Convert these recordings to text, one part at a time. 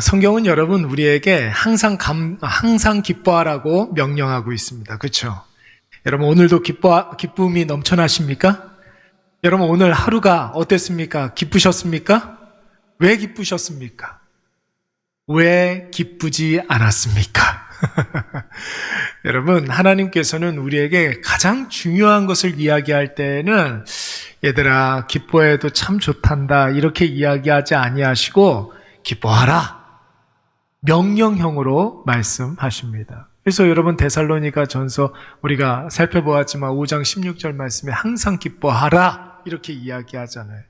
성경은 여러분 우리에게 항상 기뻐하라고 명령하고 있습니다. 그렇죠? 여러분 오늘도 기쁨이 넘쳐나십니까? 여러분 오늘 하루가 어땠습니까? 기쁘셨습니까? 왜 기쁘셨습니까? 왜 기쁘지 않았습니까? 여러분 하나님께서는 우리에게 가장 중요한 것을 이야기할 때는 얘들아 기뻐해도 참 좋단다 이렇게 이야기하지 아니하시고 기뻐하라 명령형으로 말씀하십니다. 그래서 여러분 데살로니가 전서 우리가 살펴보았지만 5장 16절 말씀에 항상 기뻐하라 이렇게 이야기하잖아요.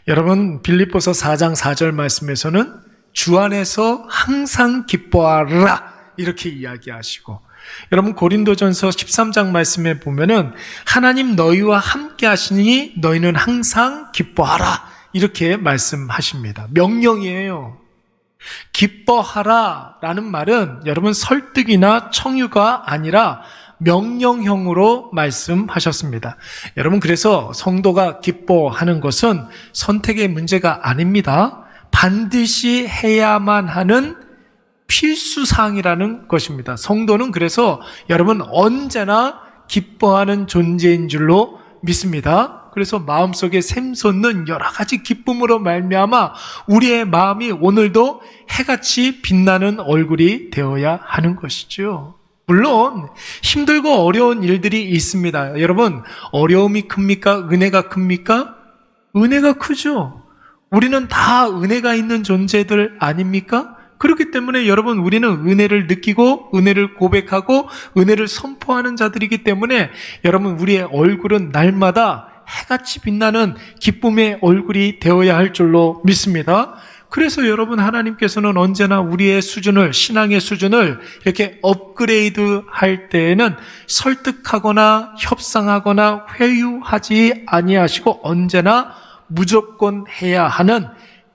여러분 빌립보서 4장 4절 말씀에서는 주 안에서 항상 기뻐하라 이렇게 이야기하시고, 여러분 고린도전서 13장 말씀에 보면은 하나님 너희와 함께 하시니 너희는 항상 기뻐하라 이렇게 말씀하십니다. 명령이에요. 기뻐하라 라는 말은 여러분 설득이나 청유가 아니라 명령형으로 말씀하셨습니다. 여러분 그래서 성도가 기뻐하는 것은 선택의 문제가 아닙니다. 반드시 해야만 하는 필수사항이라는 것입니다. 성도는 그래서 여러분 언제나 기뻐하는 존재인 줄로 믿습니다. 그래서 마음속에 샘솟는 여러 가지 기쁨으로 말미암아 우리의 마음이 오늘도 해같이 빛나는 얼굴이 되어야 하는 것이죠. 물론 힘들고 어려운 일들이 있습니다. 여러분 어려움이 큽니까? 은혜가 큽니까? 은혜가 크죠. 우리는 다 은혜가 있는 존재들 아닙니까? 그렇기 때문에 여러분 우리는 은혜를 느끼고 은혜를 고백하고 은혜를 선포하는 자들이기 때문에 여러분 우리의 얼굴은 날마다 해같이 빛나는 기쁨의 얼굴이 되어야 할 줄로 믿습니다. 그래서 여러분 하나님께서는 언제나 우리의 수준을, 신앙의 수준을 이렇게 업그레이드 할 때에는 설득하거나 협상하거나 회유하지 아니하시고 언제나 무조건 해야 하는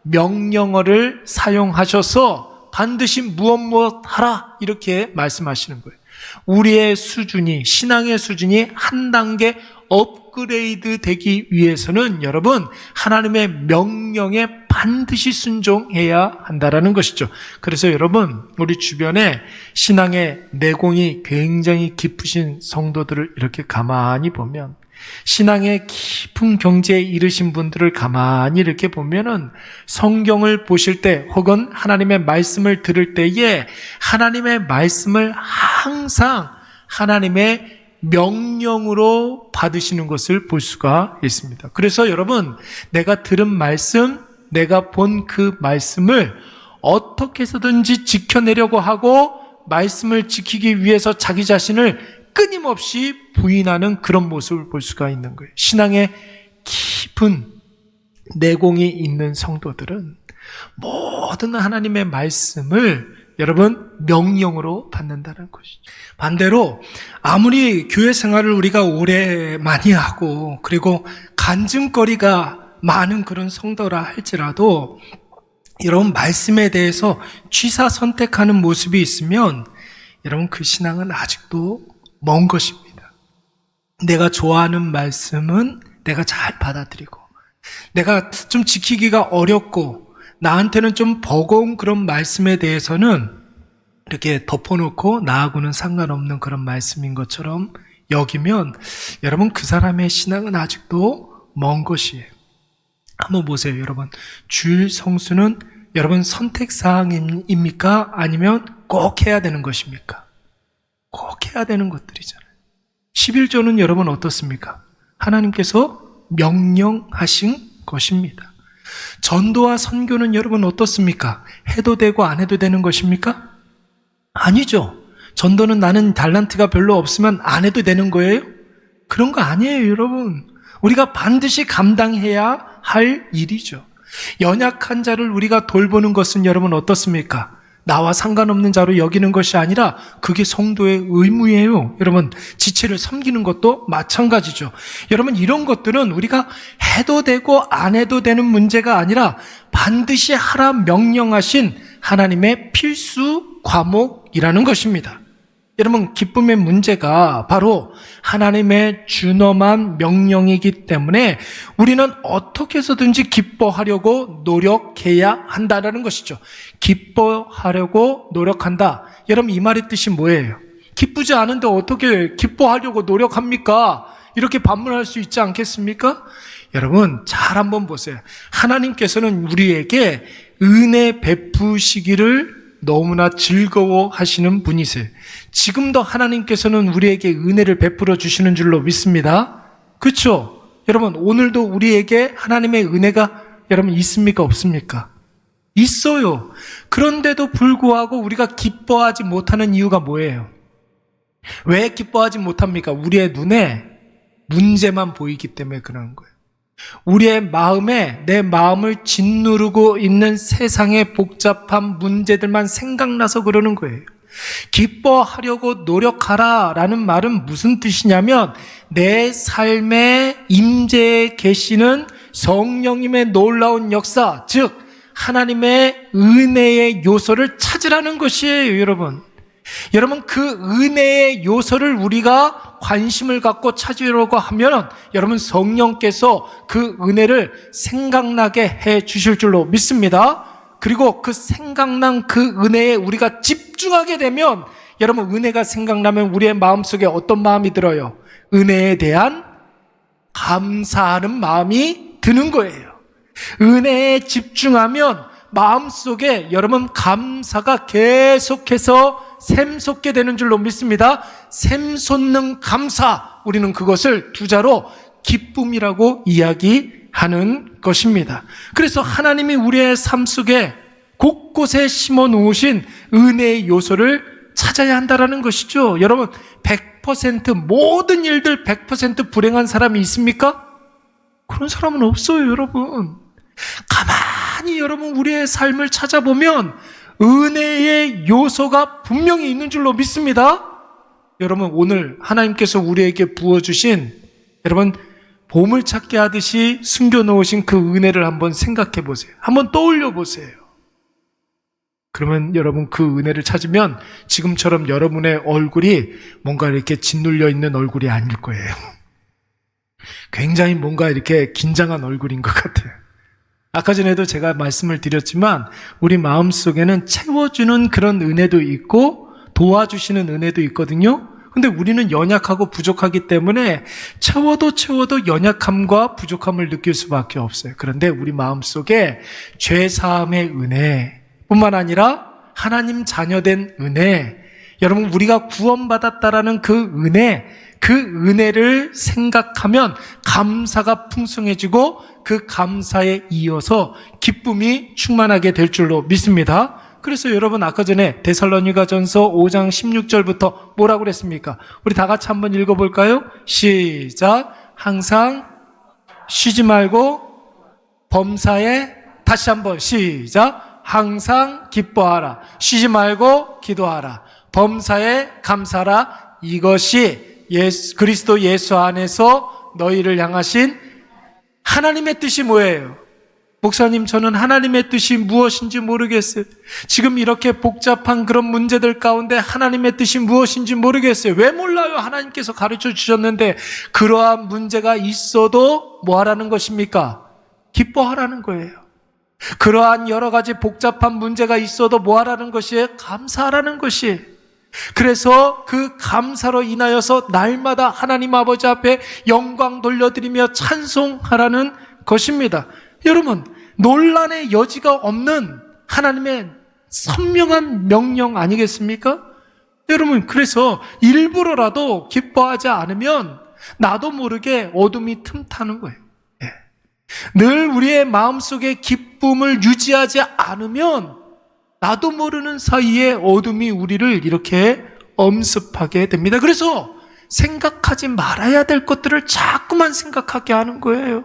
명령어를 사용하셔서 반드시 무엇 하라 이렇게 말씀하시는 거예요. 우리의 수준이, 신앙의 수준이 한 단계 업그레이드 되기 위해서는 여러분 하나님의 명령에 반드시 순종해야 한다라는 것이죠. 그래서 여러분 우리 주변에 신앙의 내공이 굉장히 깊으신 성도들을 이렇게 가만히 보면, 신앙의 깊은 경지에 이르신 분들을 가만히 이렇게 보면은 성경을 보실 때 혹은 하나님의 말씀을 들을 때에 하나님의 말씀을 항상 하나님의 명령으로 받으시는 것을 볼 수가 있습니다. 그래서 여러분 내가 들은 말씀, 내가 본 그 말씀을 어떻게 해서든지 지켜내려고 하고 말씀을 지키기 위해서 자기 자신을 끊임없이 부인하는 그런 모습을 볼 수가 있는 거예요. 신앙의 깊은 내공이 있는 성도들은 모든 하나님의 말씀을 여러분 명령으로 받는다는 것이죠. 반대로 아무리 교회 생활을 우리가 오래 많이 하고 그리고 간증거리가 많은 그런 성도라 할지라도 여러분 말씀에 대해서 취사 선택하는 모습이 있으면 여러분 그 신앙은 아직도 먼 것입니다. 내가 좋아하는 말씀은 내가 잘 받아들이고 내가 좀 지키기가 어렵고 나한테는 좀 버거운 그런 말씀에 대해서는 이렇게 덮어놓고 나하고는 상관없는 그런 말씀인 것처럼 여기면 여러분 그 사람의 신앙은 아직도 먼 것이에요. 한번 보세요. 여러분 주일 성수는 여러분 선택사항입니까? 아니면 꼭 해야 되는 것입니까? 꼭 해야 되는 것들이잖아요. 11조는 여러분 어떻습니까? 하나님께서 명령하신 것입니다. 전도와 선교는 여러분 어떻습니까? 해도 되고 안 해도 되는 것입니까? 아니죠. 전도는 나는 달란트가 별로 없으면 안 해도 되는 거예요? 그런 거 아니에요, 여러분. 우리가 반드시 감당해야 할 일이죠. 연약한 자를 우리가 돌보는 것은 여러분 어떻습니까? 나와 상관없는 자로 여기는 것이 아니라 그게 성도의 의무예요. 여러분 지체를 섬기는 것도 마찬가지죠. 여러분 이런 것들은 우리가 해도 되고 안 해도 되는 문제가 아니라 반드시 하라 명령하신 하나님의 필수 과목이라는 것입니다. 여러분, 기쁨의 문제가 바로 하나님의 준엄한 명령이기 때문에 우리는 어떻게 해서든지 기뻐하려고 노력해야 한다는 것이죠. 기뻐하려고 노력한다. 여러분, 이 말의 뜻이 뭐예요? 기쁘지 않은데 어떻게 기뻐하려고 노력합니까? 이렇게 반문할 수 있지 않겠습니까? 여러분, 잘 한번 보세요. 하나님께서는 우리에게 은혜 베푸시기를 너무나 즐거워하시는 분이세요. 지금도 하나님께서는 우리에게 은혜를 베풀어 주시는 줄로 믿습니다. 그렇죠? 여러분, 오늘도 우리에게 하나님의 은혜가 여러분 있습니까? 없습니까? 있어요. 그런데도 불구하고 우리가 기뻐하지 못하는 이유가 뭐예요? 왜 기뻐하지 못합니까? 우리의 눈에 문제만 보이기 때문에 그러는 거예요. 우리의 마음에 내 마음을 짓누르고 있는 세상의 복잡한 문제들만 생각나서 그러는 거예요. 기뻐하려고 노력하라 라는 말은 무슨 뜻이냐면 내 삶에 임재해 계시는 성령님의 놀라운 역사, 즉 하나님의 은혜의 요소를 찾으라는 것이에요. 여러분, 그 은혜의 요소를 우리가 관심을 갖고 찾으려고 하면 여러분, 성령께서 그 은혜를 생각나게 해 주실 줄로 믿습니다. 그리고 그 생각난 그 은혜에 우리가 집중하게 되면 여러분, 은혜가 생각나면 우리의 마음속에 어떤 마음이 들어요? 은혜에 대한 감사하는 마음이 드는 거예요. 은혜에 집중하면 마음속에 여러분 감사가 계속해서 샘솟게 되는 줄로 믿습니다. 샘솟는 감사, 우리는 그것을 두자로 기쁨이라고 이야기하는 것입니다. 그래서 하나님이 우리의 삶 속에 곳곳에 심어 놓으신 은혜의 요소를 찾아야 한다는 것이죠. 여러분, 100% 모든 일들 100% 불행한 사람이 있습니까? 그런 사람은 없어요, 여러분. 가만히 여러분 우리의 삶을 찾아보면 은혜의 요소가 분명히 있는 줄로 믿습니다. 여러분, 오늘 하나님께서 우리에게 부어주신 여러분 보물찾기 하듯이 숨겨놓으신 그 은혜를 한번 생각해 보세요. 한번 떠올려 보세요. 그러면 여러분 그 은혜를 찾으면 지금처럼 여러분의 얼굴이 뭔가 이렇게 짓눌려 있는 얼굴이 아닐 거예요. 굉장히 뭔가 이렇게 긴장한 얼굴인 것 같아요. 아까 전에도 제가 말씀을 드렸지만 우리 마음속에는 채워주는 그런 은혜도 있고 도와주시는 은혜도 있거든요. 근데 우리는 연약하고 부족하기 때문에 채워도 연약함과 부족함을 느낄 수밖에 없어요. 그런데 우리 마음속에 죄사함의 은혜 뿐만 아니라 하나님 자녀된 은혜, 여러분 우리가 구원받았다라는 그 은혜를 생각하면 감사가 풍성해지고 그 감사에 이어서 기쁨이 충만하게 될 줄로 믿습니다. 그래서 여러분 아까 전에 데살로니가전서 5장 16절부터 뭐라고 그랬습니까? 우리 다 같이 한번 읽어볼까요? 시작. 항상 쉬지 말고 범사에, 다시 한번 시작. 항상 기뻐하라. 쉬지 말고 기도하라. 범사에 감사라. 이것이 그리스도 예수 안에서 너희를 향하신 하나님의 뜻이 뭐예요? 목사님, 저는 하나님의 뜻이 무엇인지 모르겠어요. 지금 이렇게 복잡한 그런 문제들 가운데 하나님의 뜻이 무엇인지 모르겠어요. 왜 몰라요? 하나님께서 가르쳐 주셨는데 그러한 문제가 있어도 뭐 하라는 것입니까? 기뻐하라는 거예요. 그러한 여러 가지 복잡한 문제가 있어도 뭐 하라는 것이에요? 감사하라는 것이에요. 그래서 그 감사로 인하여서 날마다 하나님 아버지 앞에 영광 돌려드리며 찬송하라는 것입니다. 여러분, 논란의 여지가 없는 하나님의 선명한 명령 아니겠습니까? 여러분, 그래서 일부러라도 기뻐하지 않으면 나도 모르게 어둠이 틈타는 거예요. 늘 우리의 마음속에 기쁨을 유지하지 않으면 나도 모르는 사이에 어둠이 우리를 이렇게 엄습하게 됩니다. 그래서 생각하지 말아야 될 것들을 자꾸만 생각하게 하는 거예요.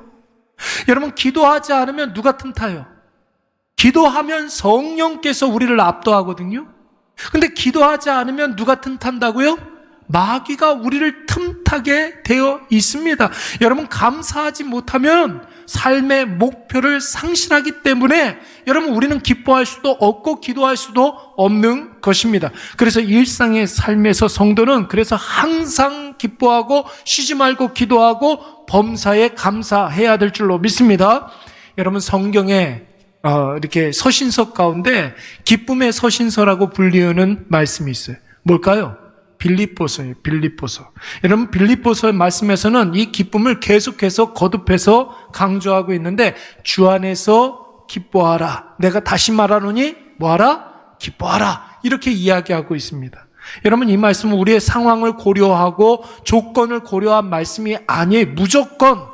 여러분, 기도하지 않으면 누가 틈타요? 기도하면 성령께서 우리를 압도하거든요. 근데 기도하지 않으면 누가 틈탄다고요? 마귀가 우리를 틈타게 되어 있습니다. 여러분, 감사하지 못하면 삶의 목표를 상실하기 때문에 여러분 우리는 기뻐할 수도 없고 기도할 수도 없는 것입니다. 그래서 일상의 삶에서 성도는 그래서 항상 기뻐하고 쉬지 말고 기도하고 범사에 감사해야 될 줄로 믿습니다. 여러분 성경에 이렇게 서신서 가운데 기쁨의 서신서라고 불리우는 말씀이 있어요. 뭘까요? 빌립보서예요. 빌립보서. 여러분 빌립보서의 말씀에서는 이 기쁨을 계속해서 거듭해서 강조하고 있는데 주 안에서 기뻐하라. 내가 다시 말하노니 뭐하라? 기뻐하라. 이렇게 이야기하고 있습니다. 여러분 이 말씀은 우리의 상황을 고려하고 조건을 고려한 말씀이 아니에요. 무조건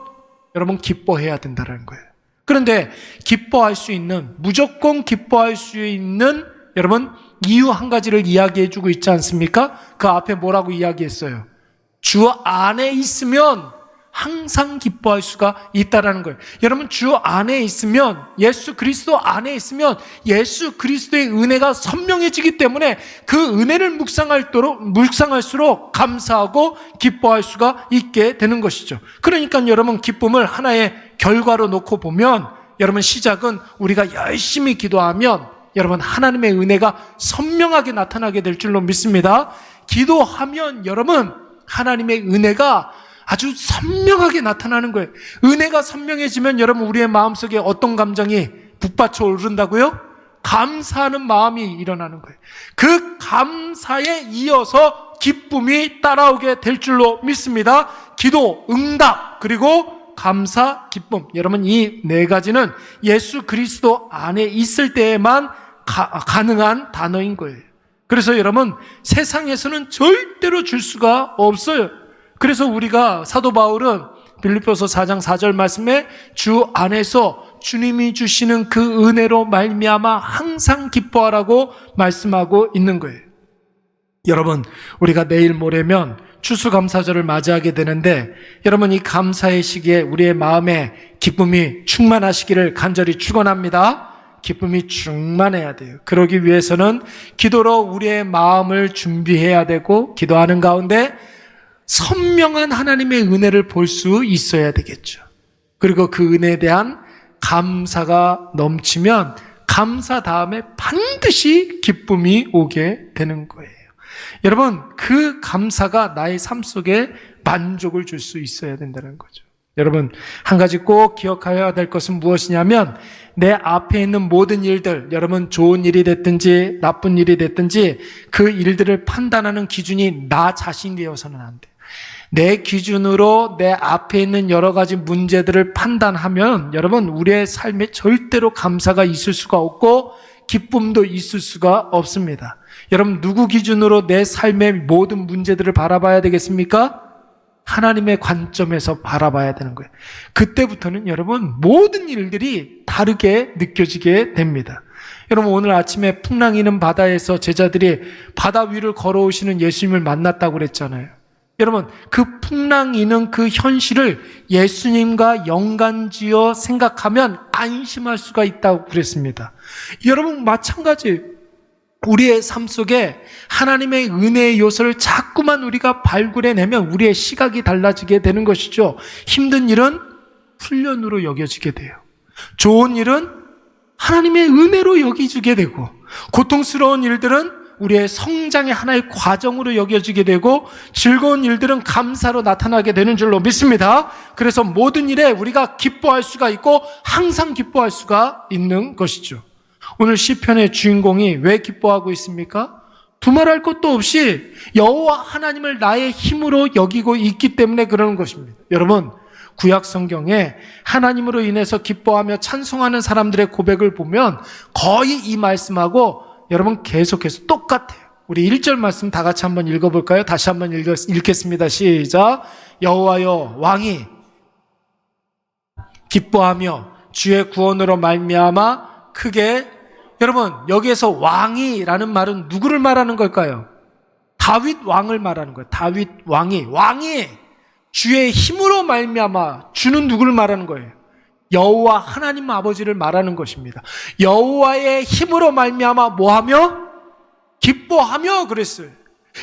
여러분 기뻐해야 된다는 거예요. 그런데 기뻐할 수 있는, 무조건 기뻐할 수 있는 여러분 이유 한 가지를 이야기해 주고 있지 않습니까? 그 앞에 뭐라고 이야기했어요? 주 안에 있으면 항상 기뻐할 수가 있다라는 거예요. 여러분 주 안에 있으면, 예수 그리스도 안에 있으면 예수 그리스도의 은혜가 선명해지기 때문에 그 은혜를 묵상할수록 감사하고 기뻐할 수가 있게 되는 것이죠. 그러니까 여러분 기쁨을 하나의 결과로 놓고 보면 여러분 시작은 우리가 열심히 기도하면 여러분 하나님의 은혜가 선명하게 나타나게 될 줄로 믿습니다. 기도하면 여러분 하나님의 은혜가 아주 선명하게 나타나는 거예요. 은혜가 선명해지면 여러분 우리의 마음속에 어떤 감정이 북받쳐 오른다고요? 감사하는 마음이 일어나는 거예요. 그 감사에 이어서 기쁨이 따라오게 될 줄로 믿습니다. 기도, 응답, 그리고 감사, 기쁨. 여러분 이 네 가지는 예수 그리스도 안에 있을 때에만 가능한 단어인 거예요. 그래서 여러분 세상에서는 절대로 줄 수가 없어요. 그래서 우리가 사도 바울은 빌립보서 4장 4절 말씀에 주 안에서 주님이 주시는 그 은혜로 말미암아 항상 기뻐하라고 말씀하고 있는 거예요. 여러분 우리가 내일 모레면 추수감사절을 맞이하게 되는데 여러분 이 감사의 시기에 우리의 마음에 기쁨이 충만하시기를 간절히 축원합니다. 기쁨이 충만해야 돼요. 그러기 위해서는 기도로 우리의 마음을 준비해야 되고 기도하는 가운데 선명한 하나님의 은혜를 볼 수 있어야 되겠죠. 그리고 그 은혜에 대한 감사가 넘치면 감사 다음에 반드시 기쁨이 오게 되는 거예요. 여러분 그 감사가 나의 삶 속에 만족을 줄 수 있어야 된다는 거죠. 여러분 한 가지 꼭 기억해야 될 것은 무엇이냐면 내 앞에 있는 모든 일들, 여러분 좋은 일이 됐든지 나쁜 일이 됐든지 그 일들을 판단하는 기준이 나 자신이어서는 안 돼요. 내 기준으로 내 앞에 있는 여러 가지 문제들을 판단하면 여러분 우리의 삶에 절대로 감사가 있을 수가 없고 기쁨도 있을 수가 없습니다. 여러분 누구 기준으로 내 삶의 모든 문제들을 바라봐야 되겠습니까? 하나님의 관점에서 바라봐야 되는 거예요. 그때부터는 여러분 모든 일들이 다르게 느껴지게 됩니다. 여러분 오늘 아침에 풍랑이는 바다에서 제자들이 바다 위를 걸어오시는 예수님을 만났다고 그랬잖아요. 여러분 그 풍랑이는 그 현실을 예수님과 연관지어 생각하면 안심할 수가 있다고 그랬습니다. 여러분 마찬가지 우리의 삶 속에 하나님의 은혜의 요소를 자꾸만 우리가 발굴해내면 우리의 시각이 달라지게 되는 것이죠. 힘든 일은 훈련으로 여겨지게 돼요. 좋은 일은 하나님의 은혜로 여겨지게 되고 고통스러운 일들은 우리의 성장의 하나의 과정으로 여겨지게 되고 즐거운 일들은 감사로 나타나게 되는 줄로 믿습니다. 그래서 모든 일에 우리가 기뻐할 수가 있고 항상 기뻐할 수가 있는 것이죠. 오늘 시편의 주인공이 왜 기뻐하고 있습니까? 두말할 것도 없이 여호와 하나님을 나의 힘으로 여기고 있기 때문에 그러는 것입니다. 여러분 구약 성경에 하나님으로 인해서 기뻐하며 찬송하는 사람들의 고백을 보면 거의 이 말씀하고 여러분 계속해서 똑같아요. 우리 1절 말씀 다 같이 한번 읽어볼까요? 다시 한번 읽겠습니다. 시작. 여호와여 왕이 기뻐하며 주의 구원으로 말미암아 크게. 여러분 여기에서 왕이라는 말은 누구를 말하는 걸까요? 다윗 왕을 말하는 거예요. 다윗 왕이 주의 힘으로 말미암아. 주는 누구를 말하는 거예요? 여호와 하나님 아버지를 말하는 것입니다. 여호와의 힘으로 말미암아 뭐하며? 기뻐하며 그랬어요.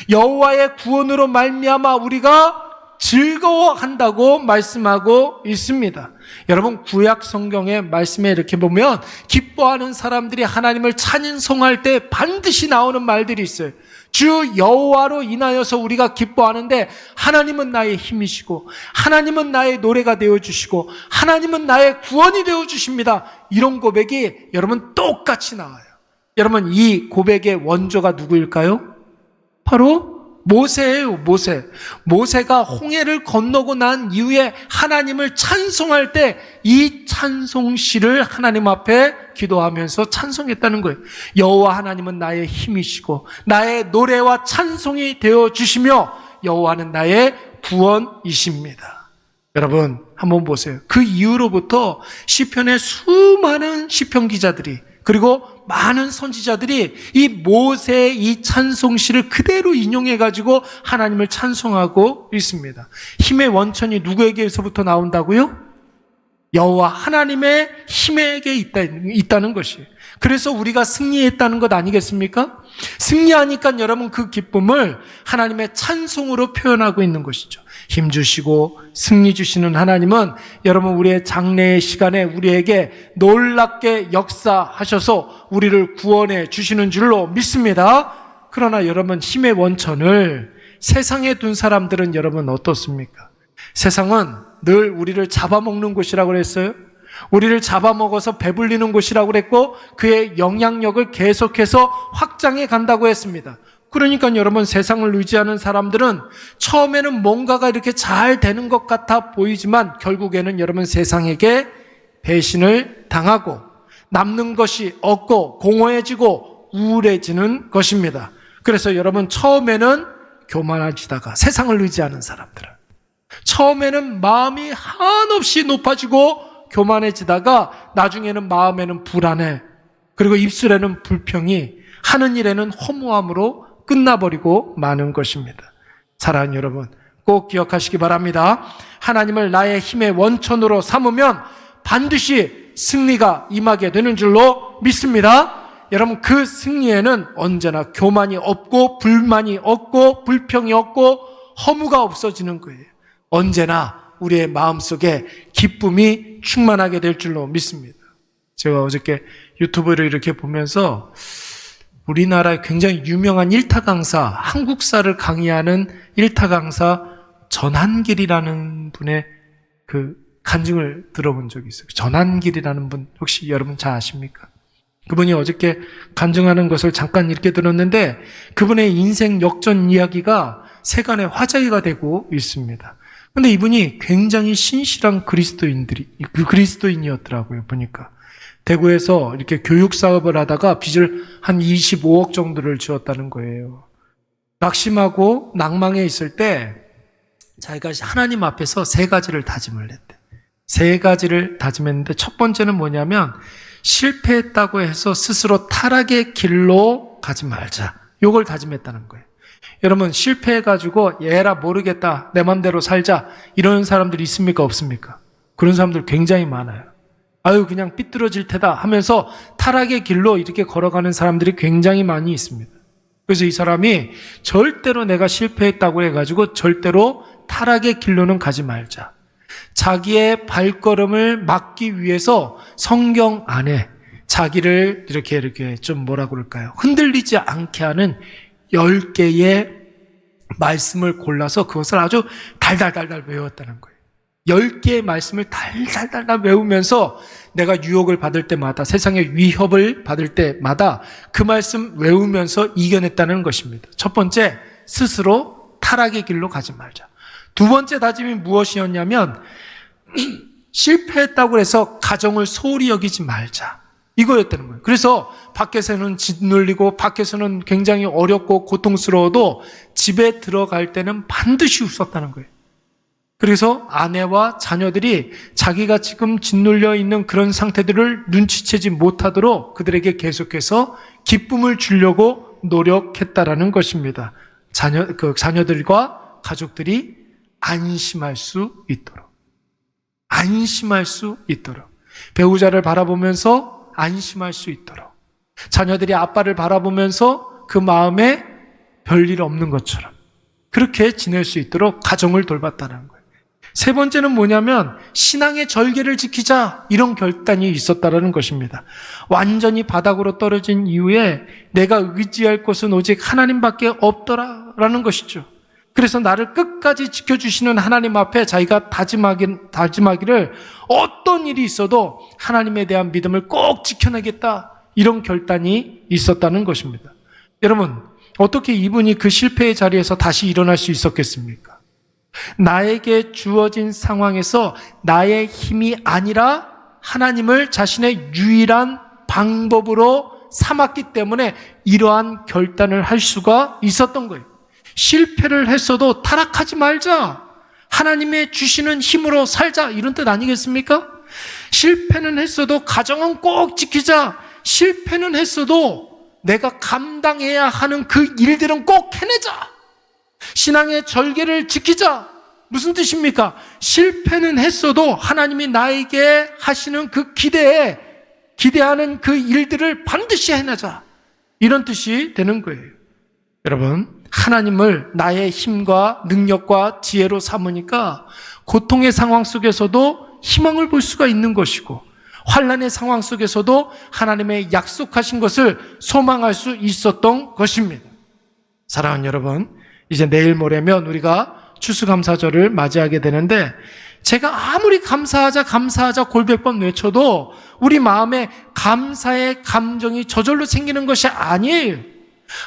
여호와의 구원으로 말미암아 우리가 즐거워한다고 말씀하고 있습니다. 여러분, 구약 성경의 말씀에 이렇게 보면 기뻐하는 사람들이 하나님을 찬송할 때 반드시 나오는 말들이 있어요. 주 여호와로 인하여서 우리가 기뻐하는데 하나님은 나의 힘이시고 하나님은 나의 노래가 되어주시고 하나님은 나의 구원이 되어주십니다. 이런 고백이 여러분 똑같이 나와요. 여러분, 이 고백의 원조가 누구일까요? 바로 모세예요. 모세가 홍해를 건너고 난 이후에 하나님을 찬송할 때 이 찬송시를 하나님 앞에 기도하면서 찬송했다는 거예요. 여호와 하나님은 나의 힘이시고 나의 노래와 찬송이 되어주시며 여호와는 나의 구원이십니다. 여러분, 한번 보세요. 그 이후로부터 시편의 수많은 시편 기자들이 그리고 많은 선지자들이 이 모세의 이 찬송시를 그대로 인용해가지고 하나님을 찬송하고 있습니다. 힘의 원천이 누구에게서부터 나온다고요? 여호와 하나님의 힘에게 있다는 것이에요. 그래서 우리가 승리했다는 것 아니겠습니까? 승리하니까 여러분 그 기쁨을 하나님의 찬송으로 표현하고 있는 것이죠. 힘 주시고 승리 주시는 하나님은 여러분 우리의 장래의 시간에 우리에게 놀랍게 역사하셔서 우리를 구원해 주시는 줄로 믿습니다. 그러나 여러분, 힘의 원천을 세상에 둔 사람들은 여러분 어떻습니까? 세상은 늘 우리를 잡아먹는 곳이라고 그랬어요. 우리를 잡아먹어서 배불리는 곳이라고 그랬고 그의 영향력을 계속해서 확장해 간다고 했습니다. 그러니까 여러분, 세상을 의지하는 사람들은 처음에는 뭔가가 이렇게 잘 되는 것 같아 보이지만 결국에는 여러분 세상에게 배신을 당하고 남는 것이 없고 공허해지고 우울해지는 것입니다. 그래서 여러분, 처음에는 교만해지다가 세상을 의지하는 사람들은 처음에는 마음이 한없이 높아지고 교만해지다가 나중에는 마음에는 불안해, 그리고 입술에는 불평이, 하는 일에는 허무함으로 끝나버리고 마는 것입니다. 사랑하는 여러분, 꼭 기억하시기 바랍니다. 하나님을 나의 힘의 원천으로 삼으면 반드시 승리가 임하게 되는 줄로 믿습니다. 여러분, 그 승리에는 언제나 교만이 없고 불만이 없고 불평이 없고 허무가 없어지는 거예요. 언제나 우리의 마음속에 기쁨이 충만하게 될 줄로 믿습니다. 제가 어저께 유튜브를 이렇게 보면서 우리나라의 굉장히 유명한 일타 강사, 한국사를 강의하는 일타 강사 전한길이라는 분의 그 간증을 들어본 적이 있어요. 전한길이라는 분 혹시 여러분 잘 아십니까? 그분이 어저께 간증하는 것을 잠깐 이렇게 들었는데 그분의 인생 역전 이야기가 세간의 화제가 되고 있습니다. 근데 이분이 굉장히 신실한 그리스도인이었더라고요, 보니까. 대구에서 이렇게 교육 사업을 하다가 빚을 한 25억 정도를 지었다는 거예요. 낙심하고 낭망해 있을 때 자기가 하나님 앞에서 세 가지를 다짐을 했대. 세 가지를 다짐했는데 첫 번째는 뭐냐면 실패했다고 해서 스스로 타락의 길로 가지 말자. 요걸 다짐했다는 거예요. 여러분, 실패해가지고 얘라 모르겠다, 내 맘대로 살자, 이런 사람들이 있습니까, 없습니까? 그런 사람들 굉장히 많아요. 아유, 그냥 삐뚤어질 테다 하면서 타락의 길로 이렇게 걸어가는 사람들이 굉장히 많이 있습니다. 그래서 이 사람이 절대로 내가 실패했다고 해가지고 절대로 타락의 길로는 가지 말자. 자기의 발걸음을 막기 위해서 성경 안에 자기를 이렇게 좀 뭐라 그럴까요? 흔들리지 않게 하는 10개의 말씀을 골라서 그것을 아주 달달달달 외웠다는 거예요. 10개의 말씀을 달달달달 외우면서 내가 유혹을 받을 때마다, 세상의 위협을 받을 때마다 그 말씀 외우면서 이겨냈다는 것입니다. 첫 번째, 스스로 타락의 길로 가지 말자. 두 번째 다짐이 무엇이었냐면 실패했다고 해서 가정을 소홀히 여기지 말자. 이거였다는 거예요. 그래서 밖에서는 짓눌리고 밖에서는 굉장히 어렵고 고통스러워도 집에 들어갈 때는 반드시 웃었다는 거예요. 그래서 아내와 자녀들이 자기가 지금 짓눌려 있는 그런 상태들을 눈치채지 못하도록 그들에게 계속해서 기쁨을 주려고 노력했다라는 것입니다. 자녀들과 가족들이 안심할 수 있도록. 안심할 수 있도록. 배우자를 바라보면서 안심할 수 있도록. 자녀들이 아빠를 바라보면서 그 마음에 별일 없는 것처럼. 그렇게 지낼 수 있도록 가정을 돌봤다는 거예요. 세 번째는 뭐냐면 신앙의 절개를 지키자, 이런 결단이 있었다는 것입니다. 완전히 바닥으로 떨어진 이후에 내가 의지할 것은 오직 하나님밖에 없더라라는 것이죠. 그래서 나를 끝까지 지켜주시는 하나님 앞에 자기가 다짐하기를 어떤 일이 있어도 하나님에 대한 믿음을 꼭 지켜내겠다, 이런 결단이 있었다는 것입니다. 여러분, 어떻게 이분이 그 실패의 자리에서 다시 일어날 수 있었겠습니까? 나에게 주어진 상황에서 나의 힘이 아니라 하나님을 자신의 유일한 방법으로 삼았기 때문에 이러한 결단을 할 수가 있었던 거예요. 실패를 했어도 타락하지 말자, 하나님의 주시는 힘으로 살자, 이런 뜻 아니겠습니까? 실패는 했어도 가정은 꼭 지키자, 실패는 했어도 내가 감당해야 하는 그 일들은 꼭 해내자, 신앙의 절개를 지키자. 무슨 뜻입니까? 실패는 했어도 하나님이 나에게 하시는 그 기대하는 그 일들을 반드시 해내자, 이런 뜻이 되는 거예요. 여러분, 하나님을 나의 힘과 능력과 지혜로 삼으니까 고통의 상황 속에서도 희망을 볼 수가 있는 것이고, 환난의 상황 속에서도 하나님의 약속하신 것을 소망할 수 있었던 것입니다. 사랑하는 여러분, 이제 내일 모레면 우리가 추수감사절을 맞이하게 되는데, 제가 아무리 감사하자 골백 번 외쳐도 우리 마음에 감사의 감정이 저절로 생기는 것이 아니에요.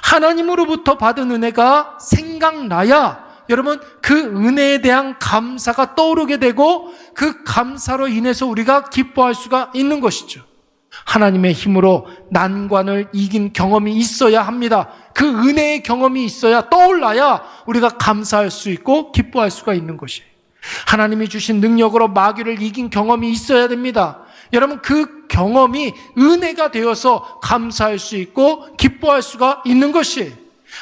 하나님으로부터 받은 은혜가 생각나야 여러분 그 은혜에 대한 감사가 떠오르게 되고, 그 감사로 인해서 우리가 기뻐할 수가 있는 것이죠. 하나님의 힘으로 난관을 이긴 경험이 있어야 합니다. 그 은혜의 경험이 있어야, 떠올라야 우리가 감사할 수 있고 기뻐할 수가 있는 것이에요. 하나님이 주신 능력으로 마귀를 이긴 경험이 있어야 됩니다. 여러분, 그 경험이 은혜가 되어서 감사할 수 있고 기뻐할 수가 있는 것이에요.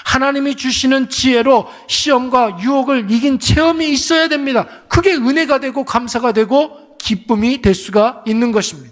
하나님이 주시는 지혜로 시험과 유혹을 이긴 체험이 있어야 됩니다. 그게 은혜가 되고 감사가 되고 기쁨이 될 수가 있는 것입니다.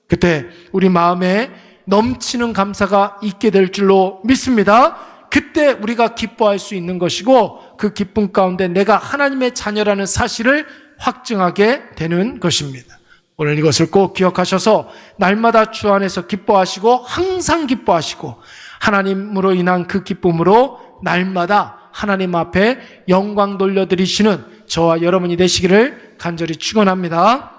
그때 우리 마음에 넘치는 감사가 있게 될 줄로 믿습니다. 그때 우리가 기뻐할 수 있는 것이고, 그 기쁨 가운데 내가 하나님의 자녀라는 사실을 확증하게 되는 것입니다. 오늘 이것을 꼭 기억하셔서 날마다 주 안에서 기뻐하시고 항상 기뻐하시고, 하나님으로 인한 그 기쁨으로 날마다 하나님 앞에 영광 돌려드리시는 저와 여러분이 되시기를 간절히 축원합니다.